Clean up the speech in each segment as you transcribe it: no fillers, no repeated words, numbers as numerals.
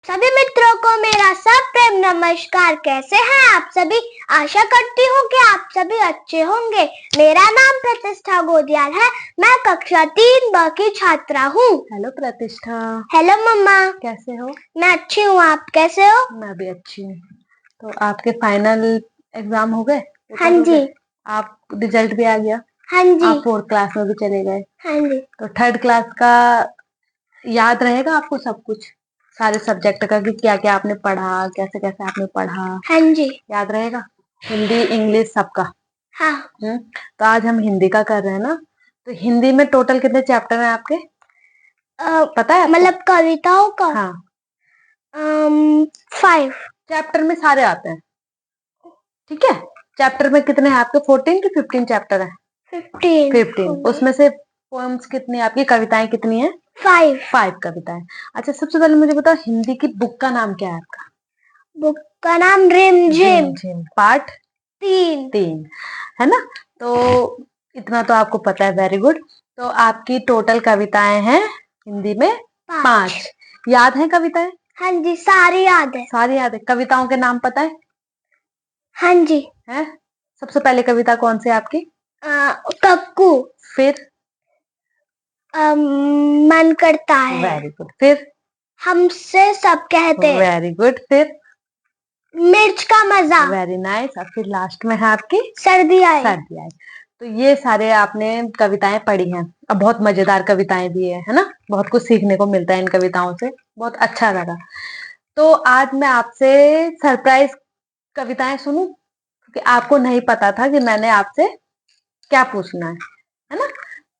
सभी मित्रों को मेरा सब प्रेम नमस्कार। कैसे हैं आप सभी? आशा करती हूँ कि आप सभी अच्छे होंगे। मेरा नाम प्रतिष्ठा गोदियाल है। मैं कक्षा 3 की छात्रा हूँ। हेलो प्रतिष्ठा। हेलो मम्मा। कैसे हो? मैं अच्छी हूँ, आप कैसे हो? मैं भी अच्छी हूँ। तो आपके फाइनल एग्जाम हो गए? हाँ जी। आप रिजल्ट भी आ गया? हाँ जी। आप 4th क्लास में भी चले गए? हाँ जी। तो 3rd क्लास का याद रहेगा आपको सब कुछ, सारे सब्जेक्ट का कि क्या क्या आपने पढ़ा, कैसे कैसे आपने पढ़ा? हाँ जी। याद रहेगा? हिंदी इंग्लिश सबका? हाँ। तो आज हम हिंदी का कर रहे हैं ना। तो हिंदी में टोटल कितने चैप्टर हैं आपके, पता है? मतलब कविताओं का? हाँ। 5 चैप्टर में सारे आते हैं, ठीक है? चैप्टर में कितने हैं आपके? 14 की 15 चैप्टर है? 15। उसमें से पोएम्स कितनी, आपकी कविताएं कितनी है? 5 कविताएं। अच्छा, सबसे पहले मुझे बताओ, हिंदी की बुक का नाम क्या है आपका? बुक का नाम रिमझिम। पार्ट 3 है ना? तो इतना तो आपको पता है, वेरी गुड। तो आपकी टोटल कविताएं हैं हिंदी में 5। याद है कविताएं? हाँ जी, सारी याद है। सारी याद है। कविताओं के नाम पता है? हाँ जी। है? सबसे पहले कविता कौन सी है आपकी? कक्कू। फिर मन करता है। Very good. फिर हमसे सब कहते हैं। Very good. फिर मिर्च का मजा। Very nice. और फिर लास्ट में है आपकी सर्दी आई। सर्दी आई। तो ये सारे आपने कविताएं पढ़ी हैं। अब बहुत मजेदार कविताएं भी है ना? बहुत कुछ सीखने को मिलता है इन कविताओं से, बहुत अच्छा लगा। तो आज मैं आपसे सरप्राइज कविताएं सुनूं, क्योंकि आपको नहीं पता था कि मैंने आपसे क्या पूछना है ना?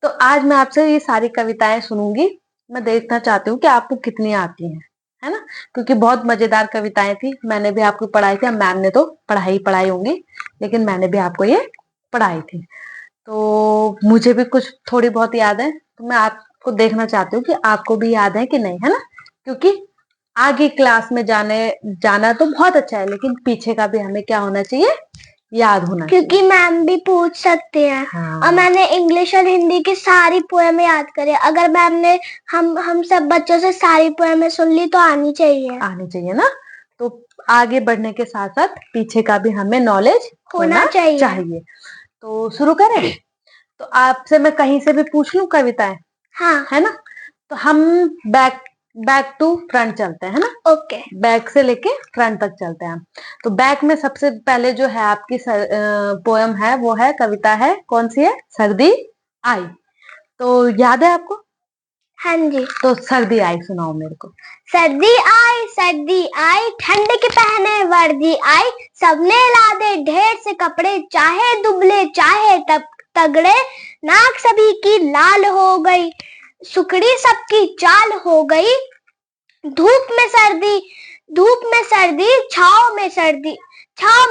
तो आज मैं आपसे ये सारी कविताएं सुनूंगी। मैं देखना चाहती हूँ कि आपको कितनी आती हैं, है ना? क्योंकि बहुत मजेदार कविताएं थी, मैंने भी आपको पढ़ाई थी। मैम ने तो पढ़ाई होंगी, लेकिन मैंने भी आपको ये पढ़ाई थी। तो मुझे भी कुछ थोड़ी बहुत याद है, तो मैं आपको देखना चाहती हूँ कि आपको भी याद है कि नहीं, है ना? क्योंकि आगे क्लास में जाना तो बहुत अच्छा है, लेकिन पीछे का भी हमें क्या होना चाहिए? याद होना चाहिए। क्योंकि मैम भी पूछ सकते हैं। हाँ। और मैंने इंग्लिश और हिंदी की सारी पोएम याद करी। अगर मैम ने हम सब बच्चों से सारी पोएम सुन ली तो आनी चाहिए ना? तो आगे बढ़ने के साथ साथ पीछे का भी हमें नॉलेज होना चाहिए। तो शुरू करें? तो आपसे मैं कहीं से भी पूछ लूं कविताएं? हाँ। है ना? तो हम बैक टू फ्रंट चलते हैं, है ना? ओके। बैक से लेके फ्रंट तक चलते हैं। तो बैक में सबसे पहले जो है आपकी पोयम है, वो है, कविता है, कौन सी है? सर्दी आई। तो याद है आपको? हाँ जी। तो सर्दी आई सुनाओ मेरे को। सर्दी आई ठंड के पहने वर्दी आई। सबने लादे ढेर से कपड़े, चाहे दुबले चाहे तगड़े। नाक सभी की लाल हो गई, सुकड़ी सबकी चाल हो गई। धूप में सर्दी, छाव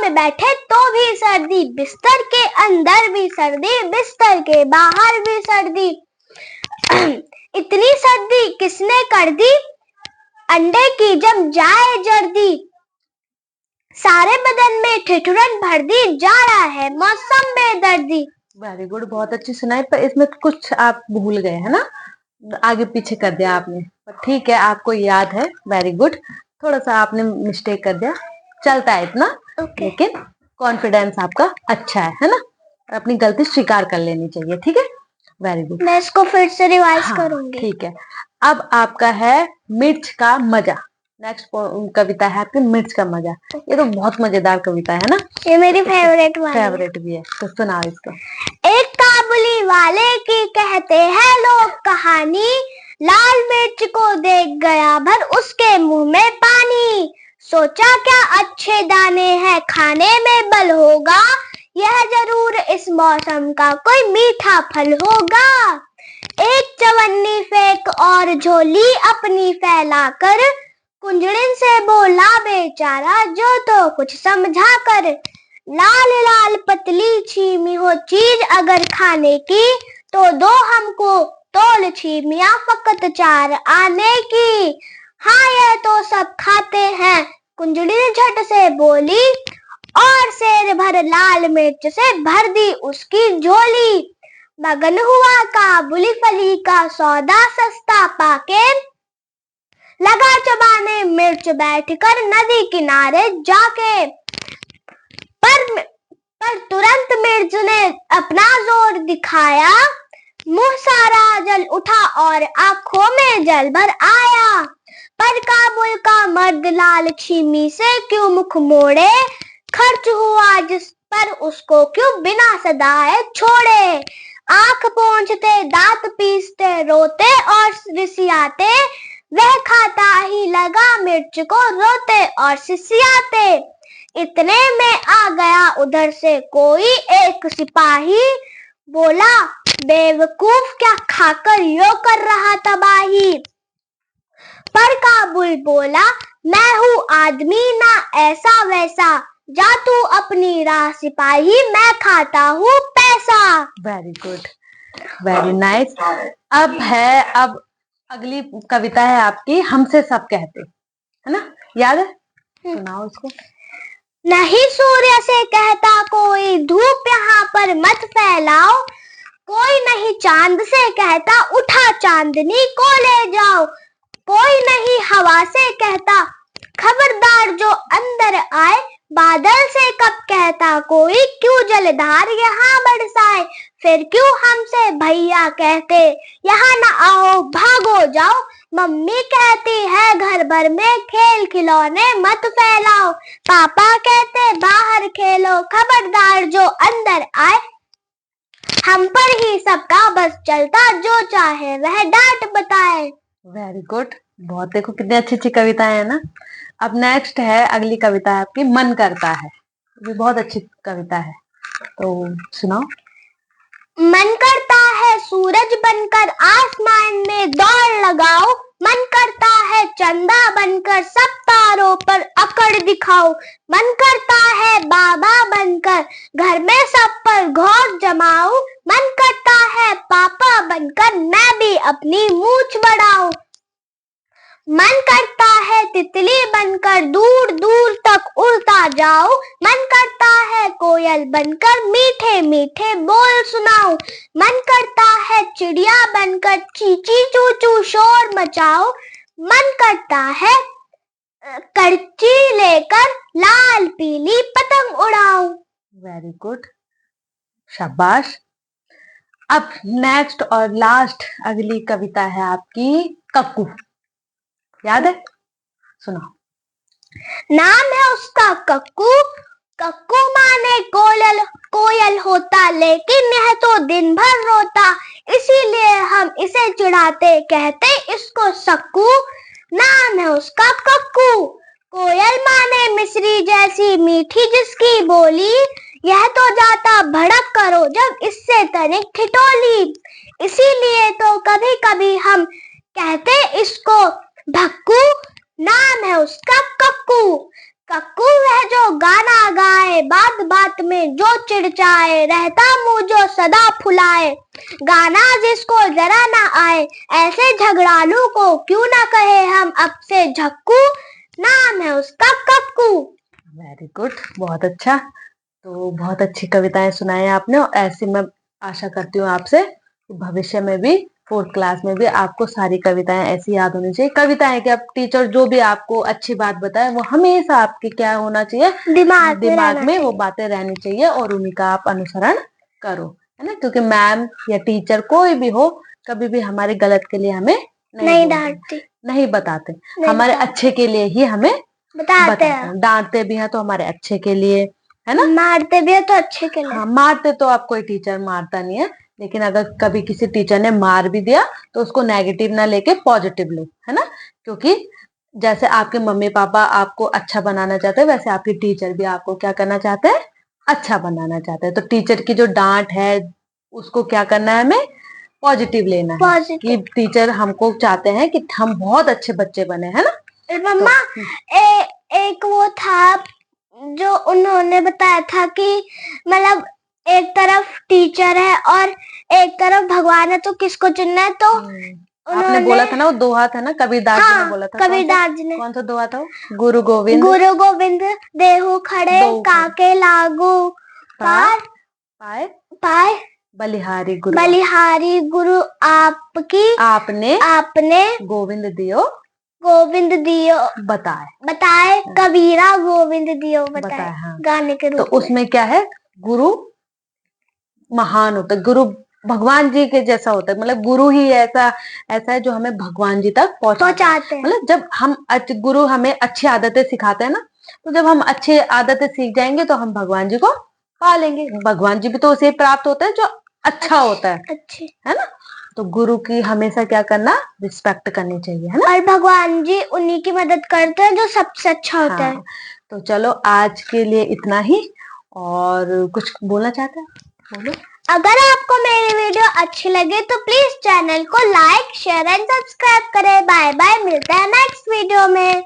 में बैठे तो भी सर्दी। बिस्तर के अंदर भी सर्दी, बिस्तर के बाहर भी सर्दी। इतनी सर्दी किसने कर दी, अंडे की जम जाए जर्दी। सारे बदन में ठिठुरन भर दी, जा रहा है मौसम बेदर्दी। वेरी गुड, बहुत अच्छी सुनाई, पर इसमें कुछ आप भूल गए, है ना? आगे पीछे कर दिया आपने, पर ठीक है, आपको याद है, वेरी गुड। थोड़ा सा आपने मिस्टेक कर दिया, चलता है इतना। लेकिन कॉन्फिडेंस आपका अच्छा है ना? अपनी गलती स्वीकार कर लेनी चाहिए, ठीक है? Very good. मैं इसको फिर से रिवाइज करूंगी। ठीक है। अब आपका है मिर्च का मजा। नेक्स्ट कविता है आपकी मिर्च का मजा। ये तो बहुत मजेदार कविता है ना? ये मेरी फेवरेट भी है। तो सुनाओ इसको। एक काबुली वाले की कहते हैं लोग कहानी। लाल मिर्च को देख गया भर उसके मुंह में पानी। सोचा क्या अच्छे दाने हैं, खाने में बल होगा। यह जरूर इस मौसम का कोई मीठा फल होगा। एक चवन्नी फेंक और झोली अपनी फैलाकर, कुंजड़िन से बोला बेचारा जो तो कुछ समझा कर। लाल लाल पतली छीमी हो चीज अगर खाने की, तो दो हमको तोल छीमियां फकत 4 आने की। हाँ यह तो सब खाते हैं, कुंजड़ी ने झट से बोली। और सेर भर लाल मिर्च से भर दी उसकी झोली। मगन हुआ काबुली फली का सौदा सस्ता पाके, लगा चबाने मिर्च सोच बैठकर नदी किनारे जाके। पर तुरंत मिर्च ने अपना जोर दिखाया, मुंह सारा जल उठा और आंखों में जल भर आया। पर काबुल का मर्द लाल छीमी से क्यों मुख मोड़े, खर्च हुआ जिस पर उसको क्यों बिना सदाए छोड़े। आंख पोंछते, दांत पीसते, रोते और रिसियाते, वह खाता ही लगा मिर्च को रोते और सिसियाते। इतने में आ गया उधर से कोई एक सिपाही, बोला बेवकूफ क्या खाकर यो कर रहा तबाही। पर काबुल बोला मैं हूँ आदमी ना ऐसा वैसा, जा तू अपनी राह सिपाही, मैं खाता हूँ पैसा। Very good, very nice. अब अगली कविता है आपकी, हमसे सब कहते, है ना, याद है? सुनाओ उसको। नहीं सूर्य से कहता कोई धूप यहाँ पर मत फैलाओ, कोई नहीं चांद से कहता उठा चांदनी को ले जाओ, कोई नहीं हवा से कहता खबरदार जो अंदर आए, बादल से कब कहता कोई क्यों जलधार यहाँ बरसाए। फिर क्यों हमसे भैया कहते यहाँ न आओ भागो जाओ, मम्मी कहती है घर भर में खेल खिलौने मत फैलाओ, पापा कहते बाहर खेलो खबरदार जो अंदर आए। हम पर ही सबका बस चलता, जो चाहे वह डांट बताए। वेरी गुड, बहुत, देखो कितनी अच्छी अच्छी कविताएं है ना। अब नेक्स्ट है, अगली कविता है आपकी मन करता है, ये बहुत अच्छी कविता है, तो सुनाओ। मन करता है सूरज बनकर आसमान में दौड़ लगाओ, मन करता है चंदा बनकर सब तारों पर अकड़ दिखाओ, मन करता है बाबा बनकर घर में सब पर गौर जमाऊं, मन करता है पापा बनकर मैं भी अपनी मूंछ बढ़ाऊं, मन करता है तितली बनकर दूर दूर तक उड़ता जाऊं, मन करता है कोयल बनकर मीठे मीठे बोल सुनाऊं, मन करता है चिड़िया बनकर चींची चू चू शोर मचाऊं, मन करता है करची लेकर लाल पीली पतंग उड़ाऊं। वेरी गुड, शाबाश। अब नेक्स्ट और लास्ट अगली कविता है आपकी कक्कू, याद है? सुनाओ। नाम है उसका कक्कू, कक्कू माने कोयल होता, लेकिन यह तो दिन भर रोता, इसीलिए हम इसे चिढ़ाते कहते इसको सक्कू। नाम है उसका कक्कू, कोयल माने मिस्री जैसी मीठी जिसकी बोली, यह तो जाता भड़क करो जब इससे तनिक ठिठोली, इसीलिए तो कभी कभी हम कहते इसको भक्कू। नाम है उसका कक्कू, कक्कू वह जो गाना गाए, बात बात में जो चिड़चाए, रहता मुंह जो सदा फुलाए, गाना जिसको जरा ना आए, ऐसे झगड़ालू को क्यों ना कहे हम अब से झक्कू। नाम है उसका कक्कू। वेरी गुड, बहुत अच्छा। तो बहुत अच्छी कविताएं सुनाई आपने, और ऐसे मैं आशा करती हूँ आपसे भविष्य में भी 4th क्लास में भी आपको सारी कविताएं ऐसी याद होनी चाहिए। कविताएं कि आप टीचर जो भी आपको अच्छी बात बताए वो हमेशा आपके क्या होना चाहिए, दिमाग में वो बातें रहनी चाहिए, और उन्हीं का आप अनुसरण करो, है ना, क्योंकि मैम या टीचर कोई भी हो कभी भी हमारे गलत के लिए हमें नहीं डांटते, नहीं बताते, हमारे अच्छे के लिए ही हमें बताते हैं। डांटते भी हैं तो हमारे अच्छे के लिए, है ना, मारते भी है तो अच्छे के लिए। हाँ, मारते तो आप कोई टीचर मारता नहीं है, लेकिन अगर कभी किसी टीचर ने मार भी दिया तो उसको नेगेटिव ना लेके पॉजिटिव लो, है ना, क्योंकि जैसे आपके मम्मी पापा आपको अच्छा बनाना चाहते हैं, वैसे आपके टीचर भी आपको क्या करना चाहते हैं, अच्छा बनाना चाहते हैं। तो टीचर की जो डांट है उसको क्या करना है, हमें पॉजिटिव लेना है, कि टीचर हमको चाहते हैं कि हम बहुत अच्छे बच्चे बने, है ना। मम्मा एक वो था जो उन्होंने बताया था कि मतलब एक तरफ टीचर है और एक तरफ भगवान है, तो किसको चुनना है। तो आपने बोला था ना वो दोहा था ना, कबीरदास जी ने बोला था। कबीरदास जी ने। कौन सा दोहा था वो? गुरु गोविंद देहु खड़े काके लागू, पार पाए बलिहारी गुरु आपकी, आपने गोविंद दियो गोविंद दियो बताए कबीरा गोविंद दियो बताए, हाँ। गाने के तो रूप में। उसमें क्या है, गुरु महान होता है, गुरु भगवान जी के जैसा होता है, मतलब गुरु ही ऐसा ऐसा है जो हमें भगवान जी तक पहुंचाते हैं। मतलब जब हम गुरु हमें अच्छी आदतें सिखाते हैं ना, तो जब हम अच्छी आदतें सीख जाएंगे तो हम भगवान जी को पा लेंगे। भगवान जी भी तो उसे प्राप्त होता है जो अच्छा होता है ना। तो गुरु की हमेशा क्या करना, रिस्पेक्ट करनी चाहिए, है ना। और भगवान जी उन्हीं की मदद करते हैं जो सबसे अच्छा होता है। तो चलो आज के लिए इतना ही, और कुछ बोलना चाहते हैं बोलो। अगर आपको मेरी वीडियो अच्छी लगे तो प्लीज चैनल को लाइक शेयर एंड सब्सक्राइब करें। बाय बाय, मिलते हैं नेक्स्ट वीडियो में।